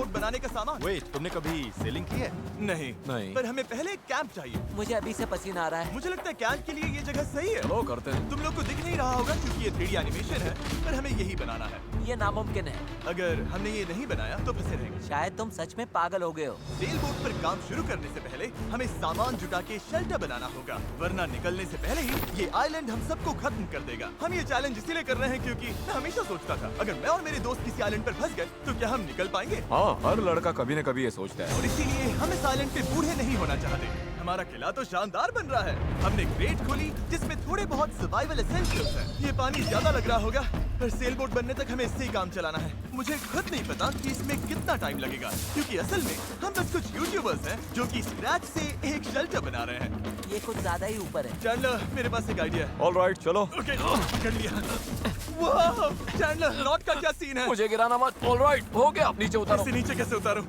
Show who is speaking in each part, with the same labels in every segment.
Speaker 1: Boat बनाने का सामान।
Speaker 2: वेट, तुमने कभी सेलिंग की है?
Speaker 1: नहीं
Speaker 2: नहीं।
Speaker 1: पर हमें पहले एक कैंप चाहिए।
Speaker 3: मुझे अभी से पसीना आ रहा है।
Speaker 1: मुझे लगता है कैंप के लिए ये जगह सही है।
Speaker 2: चलो करते हैं।
Speaker 1: तुम लोग को दिख नहीं रहा होगा क्योंकि ये 3D एनिमेशन है, पर हमें यही बनाना है।
Speaker 3: ये नामुमकिन है।
Speaker 1: अगर हमने ये नहीं बनाया तो फंसे रहेंगे।
Speaker 3: शायद तुम सच में पागल हो गए हो।
Speaker 1: सेल बोट पर काम शुरू करने से पहले हमें सामान जुटा के शेल्टर बनाना होगा, वरना निकलने से पहले ही ये आइलैंड हम सबको खत्म कर देगा। हम ये चैलेंज इसीलिए कर रहे हैं क्योंकि मैं हमेशा सोचता था अगर मैं और मेरे दोस्त किसी आइलैंड पर फंस गए तो क्या हम निकल पाएंगे।
Speaker 2: हाँ, हर लड़का कभी न कभी ये सोचता है।
Speaker 1: और इसीलिए हम इस आइलैंड पे बूढ़े नहीं होना चाहते। हमारा किला तो शानदार बन रहा है। हमने क्रेट खोली जिसमें थोड़े बहुत सर्वाइवल एसेंशियल्स हैं। ये पानी ज्यादा लग रहा होगा, पर सेल बोट बनने तक हमें इससे ही काम चलाना है। मुझे खुद नहीं पता कि इसमें कितना टाइम लगेगा, क्योंकि असल में हम बस कुछ यूट्यूबर्स हैं जो कि स्क्रैच से एक शेल्टर बना रहे हैं।
Speaker 3: ये कुछ ज्यादा ही ऊपर है।
Speaker 1: चैंडलर, मेरे पास एक आइडिया है।
Speaker 2: ऑलराइट, चलो।
Speaker 1: ओके, पकड़ लिया। वाह, चैंडलर, नॉट का क्या सीन है?
Speaker 2: मुझे गिराना मत। ऑलराइट, हो गया, नीचे उतारो।
Speaker 1: इसे नीचे कैसे उतारूं?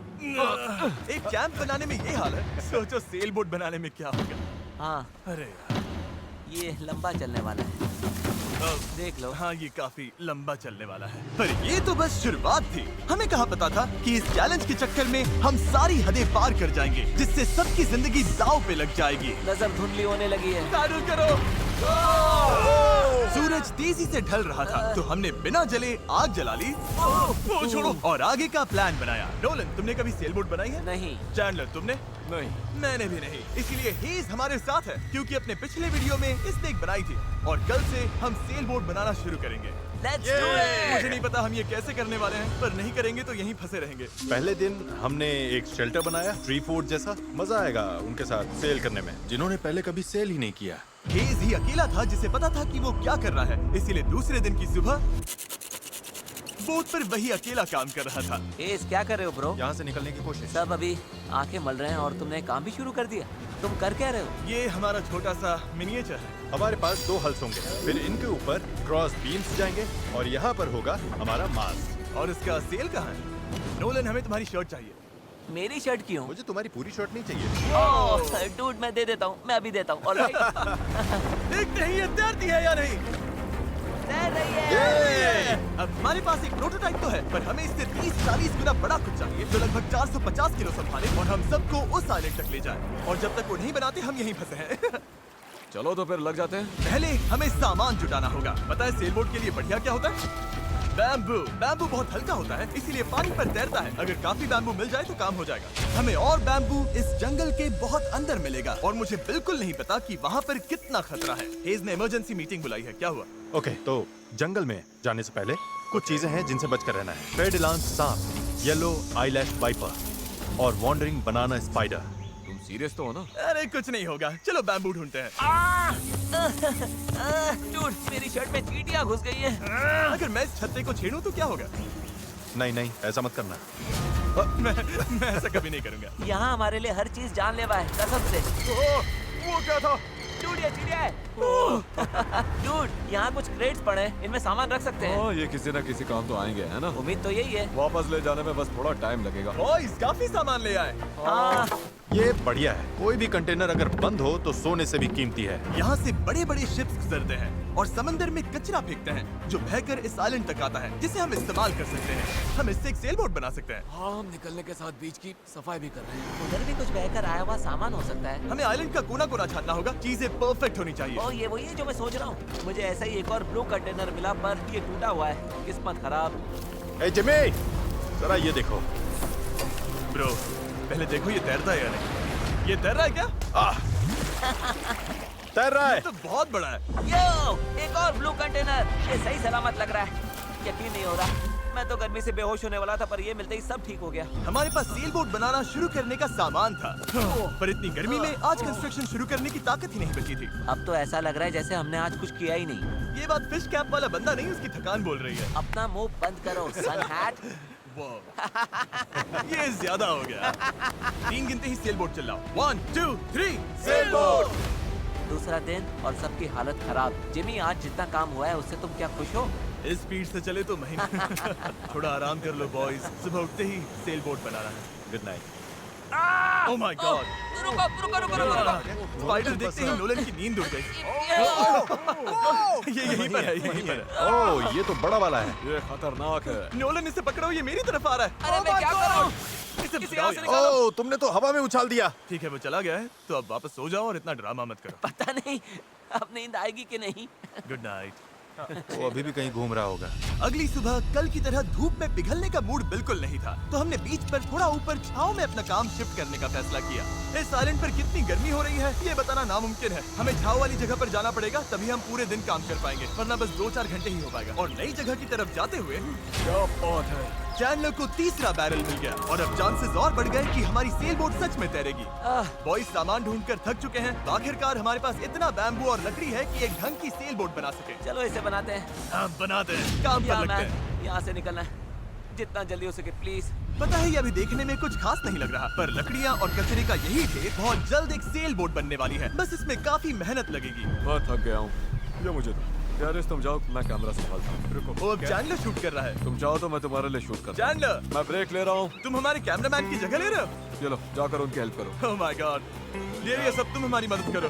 Speaker 1: एक कैंप बनाने में ये हाल है, सोचो सेल बोट बनाने में क्या होगा।
Speaker 3: हाँ,
Speaker 1: अरे यार,
Speaker 3: ये लंबा चलने वाला है। देख लो।
Speaker 1: हाँ, ये काफी लंबा चलने वाला है। पर ये तो बस शुरुआत थी। हमें कहाँ पता था कि इस चैलेंज के चक्कर में हम सारी हदें पार कर जाएंगे, जिससे सबकी जिंदगी दांव पे लग जाएगी।
Speaker 3: नजर धुंधली होने लगी है।
Speaker 1: पैडल करो। सूरज तेजी से ढल रहा था, तो हमने बिना जले आग जला ली। वो छोड़ो, और आगे का प्लान बनाया। नोलन, तुमने कभी सेल बोट बनाई है?
Speaker 3: नहीं।
Speaker 1: चैंडलर, तुमने?
Speaker 2: नहीं।
Speaker 1: मैंने भी नहीं। इसीलिए हेज हमारे साथ है, क्योंकि अपने पिछले वीडियो में इसने एक बनाई थी, और कल से हम सेल बोट बनाना शुरू करेंगे।
Speaker 3: Let's do it!
Speaker 1: मुझे नहीं पता हम ये कैसे करने वाले हैं, पर नहीं करेंगे तो यहीं फंसे रहेंगे।
Speaker 4: पहले दिन हमने एक शेल्टर बनाया, ट्री फूड जैसा। मजा आएगा उनके साथ सेल करने में, जिन्होंने पहले कभी सेल ही नहीं किया।
Speaker 1: हेज ही अकेला था जिसे पता था कि वो क्या कर रहा है, इसीलिए दूसरे दिन की सुबह बोट पर वही अकेला काम कर रहा था।
Speaker 3: एस, क्या कर रहे हो ब्रो?
Speaker 4: यहाँ से निकलने की कोशिश।
Speaker 3: सब अभी आंखें मल रहे हैं और तुमने काम भी शुरू कर दिया। तुम कर क्या रहे हो?
Speaker 1: ये हमारा छोटा सा मिनिएचर है।
Speaker 4: हमारे पास 2 हल्स होंगे, फिर इनके ऊपर क्रॉस बीम्स जाएंगे और यहाँ पर होगा हमारा मास्क।
Speaker 1: और इसका सेल कहाँ है? नोलन, हमें तुम्हारी शर्ट चाहिए।
Speaker 3: मेरी शर्ट क्यों?
Speaker 4: मुझे तुम्हारी पूरी शर्ट नहीं चाहिए।
Speaker 3: ओह, डूड, मैं दे देता हूँ। मैं अभी देता हूँ। ऑलराइट।
Speaker 1: देखते हैं ये तैरती है या नहीं।
Speaker 3: तैर रही है।
Speaker 1: अब हमारे पास एक प्रोटोटाइप तो है, पर हमें इससे 30-40 गुना बड़ा कुछ चाहिए, जो लगभग 450 किलो संभाले और हम सबको उस आइलैंड तक ले जाए। और जब तक वो नहीं बनाते, हम यहीं फंसे हैं।
Speaker 2: चलो तो फिर लग जाते हैं।
Speaker 1: पहले हमें सामान जुटाना होगा। पता है सेल बोट के लिए बढ़िया क्या होता है? बैम्बू। बैम्बू बहुत हल्का होता है, इसीलिए पानी पर तैरता है। अगर काफी बैम्बू मिल जाए तो काम हो जाएगा। हमें और बैम्बू इस जंगल के बहुत अंदर मिलेगा, और मुझे बिल्कुल नहीं पता कि वहाँ पर कितना खतरा है। हेज ने इमरजेंसी मीटिंग बुलाई है, क्या हुआ?
Speaker 4: ओके, तो जंगल में जाने से पहले कुछ चीजें हैं जिनसे बचकर रहना है। फेडिलांस सांप, येलो आईलैश वाइपर और वॉन्डरिंग बनाना स्पाइडर।
Speaker 2: तुम सीरियस तो हो ना?
Speaker 1: अरे कुछ नहीं होगा, चलो बैम्बू ढूंढते हैं।
Speaker 3: डूड, मेरी शर्ट में चींटियां घुस गई है।
Speaker 1: अगर मैं इस छत्ते को छेड़ूं तो क्या होगा?
Speaker 4: नहीं नहीं, ऐसा मत करना।
Speaker 1: मैं ऐसा कभी नहीं करूंगा।
Speaker 3: यहाँ हमारे लिए हर चीज जानलेवा है, कसम से।
Speaker 1: वो क्या था?
Speaker 3: डूड, ये चिड़िया है। डूड, यहाँ कुछ क्रेट्स पड़े हैं, इनमें सामान रख सकते हैं।
Speaker 2: हाँ, ये किसी न किसी काम तो आएंगे, है ना?
Speaker 3: उम्मीद तो यही है।
Speaker 2: वापस ले जाने में बस थोड़ा टाइम लगेगा।
Speaker 1: बॉयज, काफी सामान ले आए।
Speaker 3: हाँ,
Speaker 4: ये बढ़िया है। कोई भी कंटेनर अगर बंद हो तो सोने से भी कीमती है।
Speaker 1: यहाँ से बड़े बड़े शिप्स गुजरते हैं और समंदर में कचरा फेंकते हैं, जो बहकर इस आइलैंड तक आता है, जिसे हम इस्तेमाल कर सकते हैं। हम इससे एक सेल बोट बना सकते हैं।
Speaker 2: हाँ, हम निकलने के साथ बीच की सफाई भी कर रहे हैं।
Speaker 3: उधर भी कुछ बहकर आया हुआ सामान हो सकता है।
Speaker 1: हमें आइलैंड का कोना कोना छानना होगा, चीजें परफेक्ट होनी चाहिए।
Speaker 3: ओ, ये वही है जो मैं सोच रहा हूँ। मुझे ऐसा ही एक और ब्लू कंटेनर मिला, पर ये टूटा हुआ है। किस्मत खराब।
Speaker 4: ए जिमी, जरा ये देखो।
Speaker 1: ब्रो, पहले देखो ये तैरता है या नहीं। ये तैर रहा है क्या?
Speaker 4: तैर रहा है।
Speaker 1: ये तो बहुत बड़ा है।
Speaker 3: यो, एक और ब्लू कंटेनर। ये सही सलामत लग रहा है। यकीन नहीं हो रहा। मैं तो गर्मी से बेहोश होने वाला था, पर ये मिलते ही सब ठीक हो गया।
Speaker 1: हमारे पास सेल बोट बनाना शुरू करने का सामान था, पर इतनी गर्मी में आज कंस्ट्रक्शन शुरू करने की ताकत ही नहीं बची थी।
Speaker 3: अब तो ऐसा लग रहा है जैसे हमने आज कुछ किया ही नहीं।
Speaker 1: ये बात फिश कैप वाला बंदा नहीं, उसकी थकान बोल रही है।
Speaker 3: अपना मुंह बंद करो, सन हैट।
Speaker 1: ये ज्यादा हो गया। 3 गिनते ही सेल बोट चल रहा। 1 2 3 सेल बोट।
Speaker 3: दूसरा दिन और सबकी हालत खराब। जिमी, आज जितना काम हुआ है उससे तुम क्या खुश हो?
Speaker 1: इस स्पीड से चले तो महीने। थोड़ा आराम कर लो बॉयज, सुबह उठते ही सेल बोट बनाना है।
Speaker 4: Good night.
Speaker 1: Oh my God.
Speaker 3: रुको रुको रुको रुको।
Speaker 1: स्पाइडर देखते ही नोलन की नींद उड़ गई। ये यहीं पर है, यहीं पर है।
Speaker 4: ओह, ये तो बड़ा वाला है।
Speaker 2: ये खतरनाक है।
Speaker 1: नोलन, इसे पकड़ो, ये मेरी तरफ आ रहा है।
Speaker 3: अरे मैं क्या करूं?
Speaker 1: इसे
Speaker 3: किसी
Speaker 1: भगाओ
Speaker 3: और से
Speaker 1: यहाँ।
Speaker 3: निकालो।
Speaker 4: ओह, तुमने तो हवा में उछाल दिया।
Speaker 1: ठीक है वो चला गया है तो अब वापस सो जाओ और इतना ड्रामा मत करो।
Speaker 3: पता नहीं अब नींद आएगी कि नहीं।
Speaker 1: Good night.
Speaker 4: वो अभी भी कहीं घूम रहा होगा।
Speaker 1: अगली सुबह कल की तरह धूप में पिघलने का मूड बिल्कुल नहीं था, तो हमने बीच पर थोड़ा ऊपर छांव में अपना काम शिफ्ट करने का फैसला किया। इस आइलैंड पर कितनी गर्मी हो रही है ये बताना नामुमकिन है। हमें छांव वाली जगह पर जाना पड़ेगा, तभी हम पूरे दिन काम कर पाएंगे, वरना बस 2-4 घंटे ही हो पाएगा। और नई जगह की तरफ जाते हुए
Speaker 2: क्या बात है।
Speaker 1: चैंडलर को तीसरा बैरल मिल गया और अब चांसेस और बढ़ गए कि हमारी सेल बोट सच में तैरेगी। बॉयज सामान ढूंढकर थक चुके हैं, तो आखिरकार हमारे पास इतना बैम्बू और लकड़ी है कि एक ढंग की सेल बोट बना सके।
Speaker 3: चलो इसे बनाते हैं।
Speaker 1: हाँ, बनाते हैं, काम पर लगते हैं।
Speaker 3: यहाँ से निकलना है जितना जल्दी हो सके प्लीज।
Speaker 1: पता है ये अभी देखने में कुछ खास नहीं लग रहा, पर लकड़ियाँ और कचरे का यही ढेर बहुत जल्द एक सेल बोट बनने वाली है। बस इसमें काफी मेहनत लगेगी।
Speaker 2: मैं थक गया हूँ, ये मुझे दो। यार तुम जाओ, मैं कैमरा संभालता हूँ। रुको,
Speaker 1: वो अब चैंडलर शूट कर रहा है।
Speaker 2: तुम जाओ तो मैं तुम्हारे लिए शूट करता हूँ।
Speaker 1: चैंडलर,
Speaker 2: मैं ब्रेक ले रहा हूँ।
Speaker 1: तुम हमारे कैमरामैन की जगह ले रहे हो?
Speaker 2: चलो जाकर उनकी हेल्प करो।
Speaker 1: ओह माय गॉड, ये सब तुम हमारी मदद करो।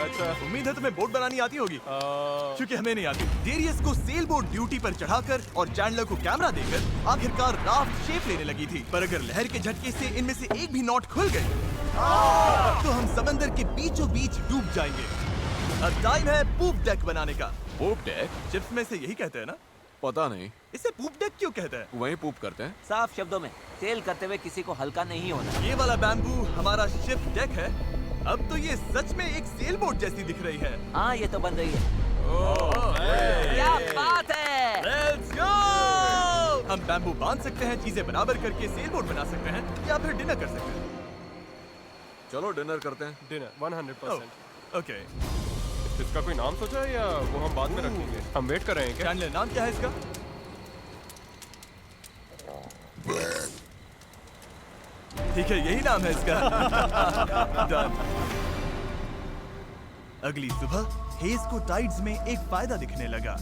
Speaker 5: अच्छा
Speaker 1: उम्मीद है तुम्हें बोट बनानी आती होगी, क्योंकि हमें नहीं आती। डेरियस को सेल बोट ड्यूटी पर चढ़ाकर और चैंडलर को कैमरा देकर आखिरकार राफ्ट शेप लेने लगी थी, पर अगर लहर के झटके से इनमें से एक भी नॉट खुल गए तो हम समंदर के बीचों बीच डूब जाएंगे। अब टाइम है पूप डेक बनाने का।
Speaker 2: पूप डेक?
Speaker 1: चिप्स में से यही कहते हैं ना?
Speaker 2: पता नहीं,
Speaker 1: इसे पूप डेक क्यों कहते हैं?
Speaker 2: वहीं पूप करते हैं।
Speaker 3: साफ शब्दों में सेल करते हुए किसी को हल्का नहीं होना।
Speaker 1: ये वाला बैम्बू हमारा शिप डेक है। अब तो ये सच में एक सेल बोट जैसी दिख रही है।
Speaker 3: हाँ ये तो बन रही है। क्या बात है।
Speaker 1: Let's go! हम बैम्बू बांध सकते हैं, चीजें बराबर करके सेल बोट बना सकते हैं, या फिर डिनर कर सकते हैं।
Speaker 2: चलो डिनर करते हैं।
Speaker 5: डिनर 100%।
Speaker 1: ओके,
Speaker 5: इसका कोई नाम सोचा है या वो हम बाद में रखेंगे? हम वेट कर रहे हैं क्या?
Speaker 1: चैंडलर नाम क्या है इसका? ठीक है, यही नाम है इसका। Done. अगली सुबह हेज को टाइड्स में एक फायदा दिखने लगा।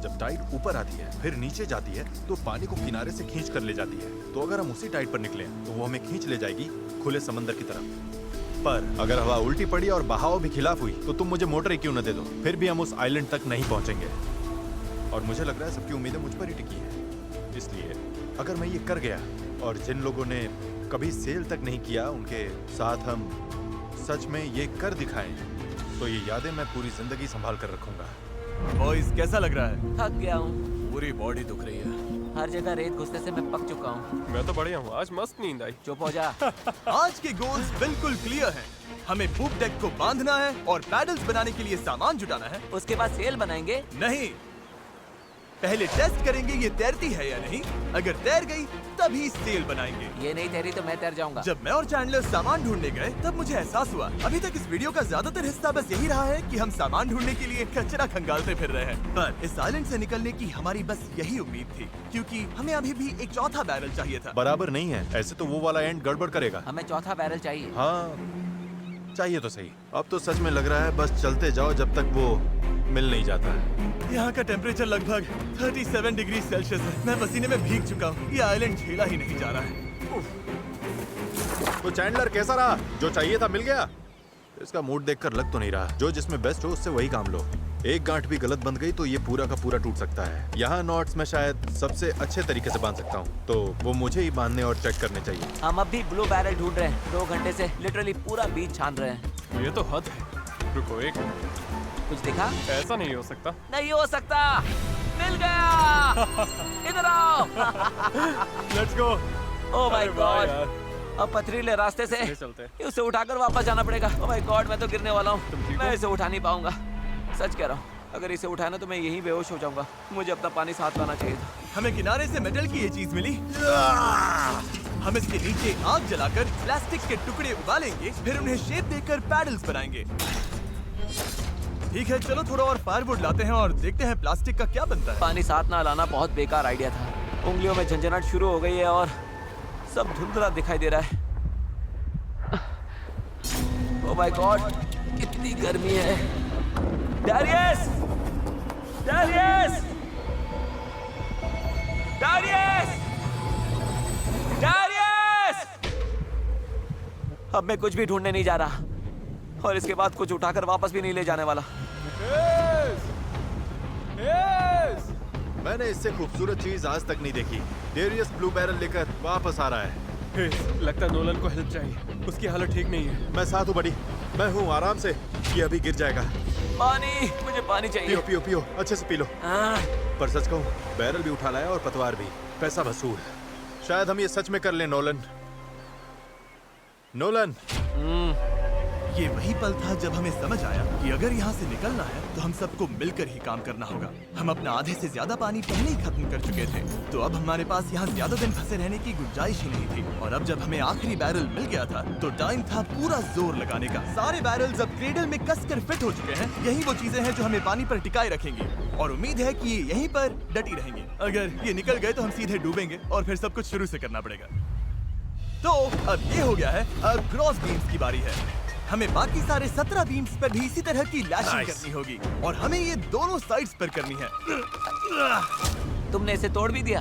Speaker 4: जब टाइड ऊपर आती है फिर नीचे जाती है तो पानी को किनारे से खींच कर ले जाती है। तो अगर हम उसी टाइड पर निकले तो वो हमें खींच ले जाएगी खुले समंदर की तरफ। पर अगर हवा उल्टी पड़ी और बहाव भी खिलाफ हुई तो तुम मुझे मोटर ही क्यों न दे दो, फिर भी हम उस आइलैंड तक नहीं पहुंचेंगे। और मुझे लग रहा है सबकी उम्मीदें मुझ पर ही टिकी है। इसलिए अगर मैं ये कर गया और जिन लोगों ने कभी सेल तक नहीं किया उनके साथ हम सच में ये कर दिखाएं तो ये यादें मैं पूरी जिंदगी संभाल कर रखूंगा।
Speaker 1: बॉयज कैसा लग रहा है?
Speaker 3: थक गया हूँ,
Speaker 2: पूरी बॉडी दुख रही है।
Speaker 3: हर जगह रेत घुसने से मैं पक चुका हूँ।
Speaker 5: मैं तो बढ़िया हूँ, आज मस्त नींद आई।
Speaker 3: चुप हो जा।
Speaker 1: आज के गोल्स बिल्कुल क्लियर हैं। हमें पूप डेक को बांधना है और पैडल्स बनाने के लिए सामान जुटाना है।
Speaker 3: उसके बाद सेल बनाएंगे।
Speaker 1: नहीं, पहले टेस्ट करेंगे ये तैरती है या नहीं। अगर तैर गई तभी सेल बनाएंगे।
Speaker 3: ये नहीं तैरी तो मैं तैर जाऊंगा।
Speaker 1: जब मैं और चैंडलर सामान ढूंढने गए तब मुझे एहसास हुआ अभी तक इस वीडियो का ज्यादातर हिस्सा बस यही रहा है कि हम सामान ढूंढने के लिए कचरा खंगालते फिर रहे हैं। पर इस आइलैंड से निकलने की हमारी बस यही उम्मीद थी, क्योंकि हमें अभी भी एक चौथा बैरल चाहिए था।
Speaker 4: बराबर नहीं है, ऐसे तो वो वाला एंड गड़बड़ करेगा।
Speaker 3: हमें चौथा बैरल चाहिए।
Speaker 4: हाँ चाहिए तो सही। अब तो सच में लग रहा है बस चलते जाओ जब तक वो मिल नहीं जाता है।
Speaker 1: यहाँ का टेम्परेचर लगभग 37 डिग्री सेल्सियस है। मैं पसीने में भीग चुका हूँ। ये आइलैंड झेला ही नहीं जा रहा है।
Speaker 4: तो चैंडलर कैसा रहा? जो चाहिए था मिल गया? इसका मूड देखकर लग तो नहीं रहा। जो जिसमें बेस्ट हो उससे वही काम लो। एक गांठ भी गलत बंध गई तो ये पूरा का पूरा टूट सकता है। यहाँ नॉट्स में शायद सबसे अच्छे तरीके से बांध सकता हूँ, तो वो मुझे ही बांधने और चेक करने चाहिए।
Speaker 3: हम अब भी ब्लू बैरल ढूंढ रहे हैं। 2 घंटे से लिटरली पूरा बीच छान रहे हैं।
Speaker 5: ये तो हद है। रुको एक मिनट,
Speaker 3: कुछ दिखा?
Speaker 5: ऐसा नहीं हो सकता।
Speaker 3: नहीं हो सकता। मिल गया। इधर आओ।
Speaker 5: Let's go.
Speaker 3: ओह माय
Speaker 5: अरे वाह
Speaker 3: गॉड।
Speaker 5: यार।
Speaker 3: अब पथरीले रास्ते से
Speaker 5: ये चलते हैं।
Speaker 3: उसे उठाकर वापस जाना पड़ेगा। ओह माय गॉड, मैं तो गिरने वाला
Speaker 5: तुम
Speaker 3: हूँ।
Speaker 5: ठीक
Speaker 3: मैं
Speaker 5: हो?
Speaker 3: इसे उठा नहीं पाऊंगा। सच कह रहा हूँ, अगर इसे उठाया ना तो मैं यहीं बेहोश हो जाऊंगा। मुझे अपना पानी साथ लाना चाहिए था।
Speaker 1: हमें किनारे से मेटल की ये चीज मिली। हम इसके नीचे आग जलाकर प्लास्टिक के टुकड़े उबालेंगे, फिर उन्हें शेप देकर पैडल्स बनाएंगे। ठीक है, चलो थोड़ा और फायरवुड लाते हैं और देखते हैं प्लास्टिक का क्या बनता है।
Speaker 3: पानी साथ ना लाना बहुत बेकार आइडिया था। उंगलियों में झंझनाहट शुरू हो गई है और सब धुंधला दिखाई दे रहा है। ओह माय गॉड, कितनी गर्मी है। डैरियस! डैरियस! डैरियस! डैरियस! अब मैं कुछ भी ढूंढने नहीं जा रहा और इसके बाद कुछ उठाकर वापस भी नहीं ले जाने वाला।
Speaker 4: मैंने इससे खूबसूरत चीज आज तक नहीं देखी। डेरियस ब्लू बैरल लेकर वापस आ रहा है।
Speaker 5: हे, लगता है नोलन को हेल्प चाहिए। उसकी हालत ठीक नहीं है।
Speaker 4: मैं साथ हूँ बड़ी, मैं हूँ, आराम से। ये अभी गिर जाएगा।
Speaker 3: पानी, मुझे पानी चाहिए।
Speaker 4: पियो पियो पियो, अच्छे से पी लो।
Speaker 3: आह,
Speaker 4: पर सच कहूँ, बैरल भी उठा लाया और पतवार भी। पैसा वसूल। शायद हम ये सच में कर लें नोलन। नोलन,
Speaker 1: ये वही पल था जब हमें समझ आया कि अगर यहाँ से निकलना है तो हम सबको मिलकर ही काम करना होगा। हम अपना आधे से ज्यादा पानी पहले ही खत्म कर चुके थे, तो अब हमारे पास यहाँ ज्यादा दिन फंसे रहने की गुंजाइश ही नहीं थी। और अब जब हमें आखिरी बैरल मिल गया था तो टाइम था पूरा जोर लगाने का। सारे बैरल्स अब क्रेडल में कसकर फिट हो चुके हैं। यही वो चीजें हैं जो हमें पानी पर टिकाए रखेंगी और उम्मीद है कि ये यहीं पर डटी रहेंगे। अगर ये निकल गए तो हम सीधे डूबेंगे और फिर सब कुछ शुरू से करना पड़ेगा। तो अब ये हो गया है, अब क्रॉस बीम्स की बारी है। हमें बाकी सारे 17 बीम्स पर भी इसी तरह की लैशिंग करनी होगी और हमें ये दोनों साइड्स पर करनी है।
Speaker 3: तुमने इसे तोड़ भी दिया।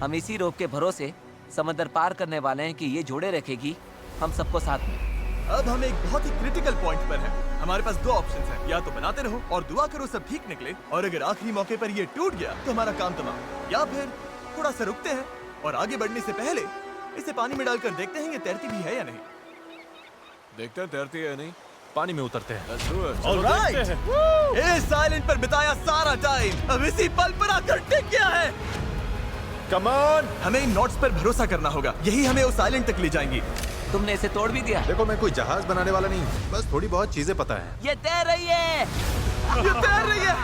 Speaker 3: हम इसी रोप के भरोसे समंदर पार करने वाले हैं कि ये जोड़े रखेगी हम सबको साथ में।
Speaker 1: अब हम एक बहुत ही क्रिटिकल पॉइंट पर हैं। हमारे पास दो ऑप्शंस हैं, या तो बनाते रहो और दुआ करो सब ठीक निकले, और अगर आखिरी मौके पर ये टूट गया तो हमारा काम तमाम, या फिर थोड़ा सा रुकते हैं और आगे बढ़ने से पहले इसे पानी में डालकर देखते हैं ये तैरती भी है या नहीं।
Speaker 2: देखते हैं तैरती है या नहीं।
Speaker 4: पानी में उतरते हैं।
Speaker 2: Let's do it.
Speaker 1: All right! इस आइलैंड पर बिताया सारा टाइम अब इसी पल पर आकर टिक गया है।
Speaker 4: Come on!
Speaker 1: हमें इन नोट्स पर भरोसा करना होगा, यही हमें उस आइलैंड तक ले जाएंगी।
Speaker 3: तुमने इसे तोड़ भी दिया।
Speaker 4: देखो, मैं कोई जहाज बनाने वाला नहीं, बस थोड़ी बहुत चीजें पता है।
Speaker 3: ये तैर रही है।
Speaker 1: ये तैर रही है।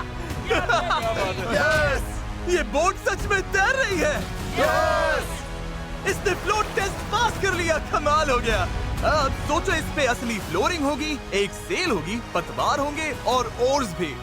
Speaker 1: यस! ये बोट सच में तैर रही है। यस! इसने फ्लोट टेस्ट पास कर लिया। कमाल हो गया। अब सोचो, इस पे असली फ्लोरिंग होगी, एक सेल होगी, पतवार होंगे और ओर्स भी।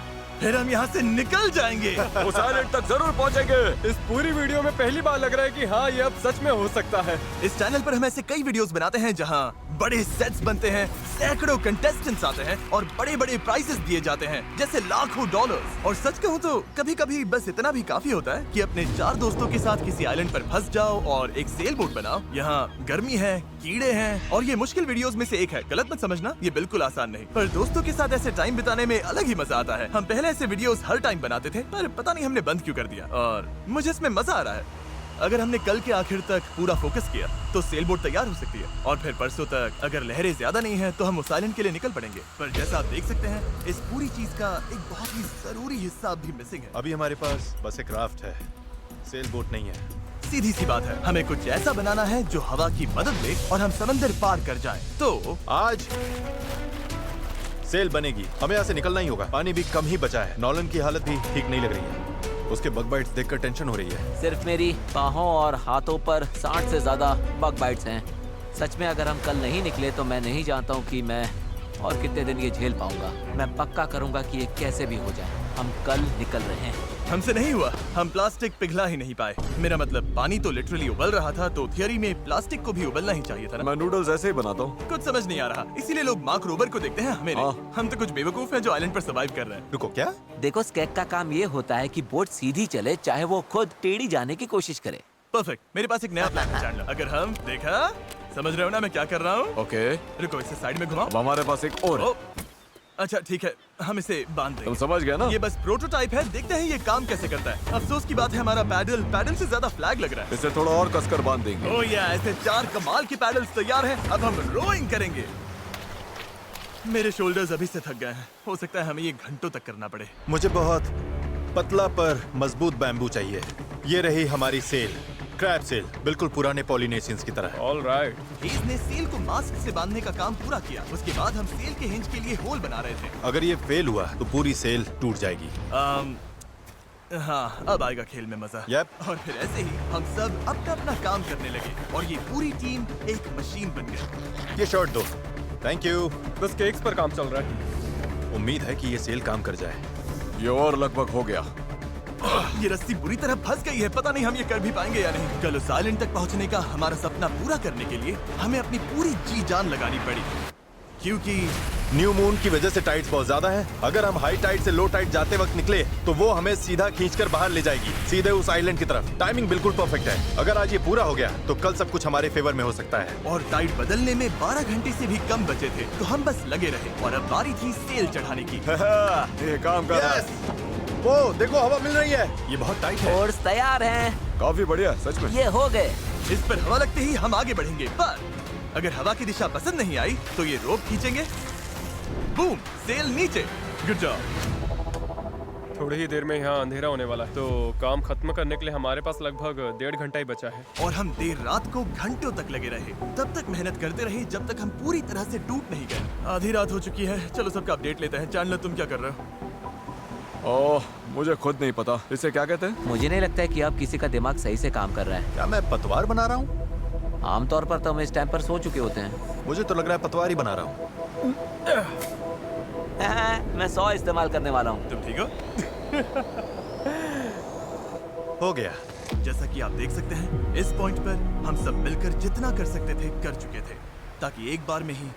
Speaker 1: फिर हम यहाँ से निकल जाएंगे।
Speaker 2: उस आइलैंड तक जरूर पहुंचेंगे।
Speaker 5: इस पूरी वीडियो में पहली बार लग रहा है कि हाँ, ये अब सच में हो सकता है।
Speaker 1: इस चैनल पर हम ऐसे कई वीडियोस बनाते हैं जहां बड़े सेट्स बनते हैं, सैकड़ों कंटेस्टेंट्स आते हैं और बड़े बड़े प्राइजेस दिए जाते हैं, जैसे लाखों डॉलर्स। और सच कहूँ तो कभी कभी बस इतना भी काफी होता है कि अपने 4 दोस्तों के साथ किसी आइलैंड पर फंस जाओ और एक सेल बोट बनाओ। यहाँ गर्मी है, कीड़े हैं और ये मुश्किल वीडियोस में से एक है। गलत मत समझना, ये बिल्कुल आसान नहीं, पर दोस्तों के साथ ऐसे टाइम बिताने में अलग ही मजा आता है। हम पहले ऐसे वीडियोस हर टाइम बनाते थे, पर पता नहीं हमने बंद क्यों कर दिया, और मुझे इसमें मजा आ रहा है। अगर हमने कल के आखिर तक पूरा फोकस किया तो सेल बोट तैयार हो सकती है, और फिर परसों तक अगर लहरें ज्यादा नहीं है तो हम उस आइलैंड के लिए निकल पड़ेंगे। पर जैसा आप देख सकते हैं, इस पूरी चीज का एक बहुत ही जरूरी हिस्सा भी मिसिंग है।
Speaker 4: अभी हमारे पास बस एक राफ्ट है, सेल बोट नहीं है।
Speaker 1: सीधी सी बात है, हमें कुछ ऐसा बनाना है जो हवा की मदद ले और हम समंदर पार कर जाएं। तो
Speaker 4: आज सेल बनेगी, हमें यहाँ से निकलना ही होगा। पानी भी कम ही बचा है। नॉलन की हालत भी ठीक नहीं लग रही है, उसके बग बाइट्स देखकर टेंशन हो रही है।
Speaker 3: सिर्फ मेरी बाहों और हाथों पर 60 से ज्यादा बग बाइट्स हैं। सच में अगर हम कल नहीं निकले तो मैं नहीं जानता हूँ कि मैं और कितने दिन ये झेल पाऊंगा। मैं पक्का करूंगा कि ये कैसे भी हो जाए। हम कल निकल रहे हैं।
Speaker 1: हमसे नहीं हुआ, हम प्लास्टिक पिघला ही नहीं पाए। मेरा मतलब पानी तो लिटरली उबल रहा था, तो थियरी में प्लास्टिक को भी उबलना ही चाहिए था ना।
Speaker 2: मैं नूडल्स ऐसे ही बनाता हूँ।
Speaker 1: कुछ समझ नहीं आ रहा, इसीलिए लोग मार्क रोबर को देखते हैं, हमें नहीं।
Speaker 2: हाँ।
Speaker 1: हम तो कुछ बेवकूफ हैं जो आइलैंड पर सर्वाइव कर रहे हैं।
Speaker 4: रुको, क्या?
Speaker 3: देखो, स्केक का काम ये होता है कि बोट सीधी चले, चाहे वो खुद टेढ़ी जाने की कोशिश करे।
Speaker 1: परफेक्ट, मेरे पास एक नया प्लान है चैंडलर। अगर हम देखा, समझ रहे हो ना मैं क्या कर रहा हूँ?
Speaker 2: ओके,
Speaker 1: रुको, इसे साइड में घुमाओ।
Speaker 2: अब हमारे पास एक और है।
Speaker 1: ओ, अच्छा ठीक है, हम इसे बांध
Speaker 2: तुम
Speaker 1: देंगे।
Speaker 2: समझ गए ना?
Speaker 1: ये बस प्रोटोटाइप है, देखते हैं ये काम कैसे करता है। अफसोस की बात है, हमारा पैडल से ज्यादा फ्लैग लग रहा है।
Speaker 2: इसे थोड़ा और कसकर बांध देंगे।
Speaker 1: ओह या, ऐसे 4 कमाल के पैडल्स तैयार हैं। अब हम रोइंग करेंगे। मेरे शोल्डर्स अभी से थक गए हैं, हो सकता है हमें ये घंटों तक करना पड़े।
Speaker 4: मुझे बहुत पतला पर मजबूत बैम्बू चाहिए। ये रही हमारी सेल, क्रैब सेल, बिल्कुल पुराने पॉलिनेशियंस की तरह।
Speaker 5: All right.
Speaker 1: हेज ने सेल को मास्क से बांधने का काम पूरा किया। उसके बाद हम सेल के हिंज के लिए होल बना रहे थे।
Speaker 4: अगर ये फेल हुआ तो पूरी सेल टूट जाएगी।
Speaker 1: हाँ, अब आएगा खेल में मजा।
Speaker 4: Yep.
Speaker 1: और फिर ऐसे ही हम सब अपना अपना काम करने लगे और ये पूरी टीम एक मशीन बन गई।
Speaker 4: ये शर्ट दो। Thank you.
Speaker 5: बस केक्स पर काम चल रहा है।
Speaker 4: उम्मीद है कि ये सेल काम कर जाए।
Speaker 2: ये और लगभग हो गया।
Speaker 1: ये रस्सी बुरी तरह फंस गई है, पता नहीं हम ये कर भी पाएंगे या नहीं। कल उस आइलैंड तक पहुंचने का हमारा सपना पूरा करने के लिए हमें अपनी पूरी जी जान लगानी पड़ी, क्योंकि
Speaker 4: न्यू मून की वजह से टाइड्स बहुत ज्यादा है। अगर हम हाई टाइड से लो टाइड जाते वक्त निकले तो वो हमें सीधा खींचकर बाहर ले जाएगी, सीधे उस आइलैंड की तरफ। टाइमिंग बिल्कुल परफेक्ट है। अगर आज ये पूरा हो गया तो कल सब कुछ हमारे फेवर में हो सकता है।
Speaker 1: और टाइड बदलने में 12 घंटे से भी कम बचे थे, तो हम बस लगे रहे और अब बारी थी सेल चढ़ाने की।
Speaker 2: ये काम कर रहा है।
Speaker 4: Yes! वो देखो, हवा मिल रही है। ये बहुत टाइट है।
Speaker 3: ओर्स तैयार हैं।
Speaker 2: काफी बढ़िया, सच में।
Speaker 3: ये हो गए।
Speaker 1: इस पर हवा लगते ही हम आगे बढ़ेंगे, पर अगर हवा की दिशा पसंद नहीं आई तो ये रोप खींचेंगे, बूम, सेल नीचे। Good job.
Speaker 5: थोड़ी ही देर में यहाँ अंधेरा होने वाला है, तो काम खत्म करने के लिए हमारे पास लगभग 1.5 घंटा ही बचा है।
Speaker 1: और हम देर रात को घंटों तक लगे रहे, तब तक मेहनत करते रहे जब तक हम पूरी तरह से टूट नहीं गए। आधी रात हो चुकी है, चलो सबका अपडेट लेते हैं। चैंडलर, तुम क्या कर रहे हो?
Speaker 2: ओह, मुझे खुद नहीं पता इसे क्या कहते हैं।
Speaker 3: मुझे नहीं लगता है कि अब किसी का दिमाग सही से काम कर रहा है।
Speaker 4: क्या मैं पतवार बना रहा हूँ?
Speaker 3: आमतौर पर तो हम इस टाइम पर सो चुके होते हैं।
Speaker 4: मुझे तो लग रहा है पतवार ही बना रहा हूँ।
Speaker 3: मैं 100 इस्तेमाल करने वाला हूँ।
Speaker 1: तुम ठीक हो?
Speaker 4: हो गया।
Speaker 1: जैसा कि आप देख सकते हैं, इस पॉइंट पर हम सब मिलकर जितना कर सकते थे कर चुके थे, ताकि एक बार में ही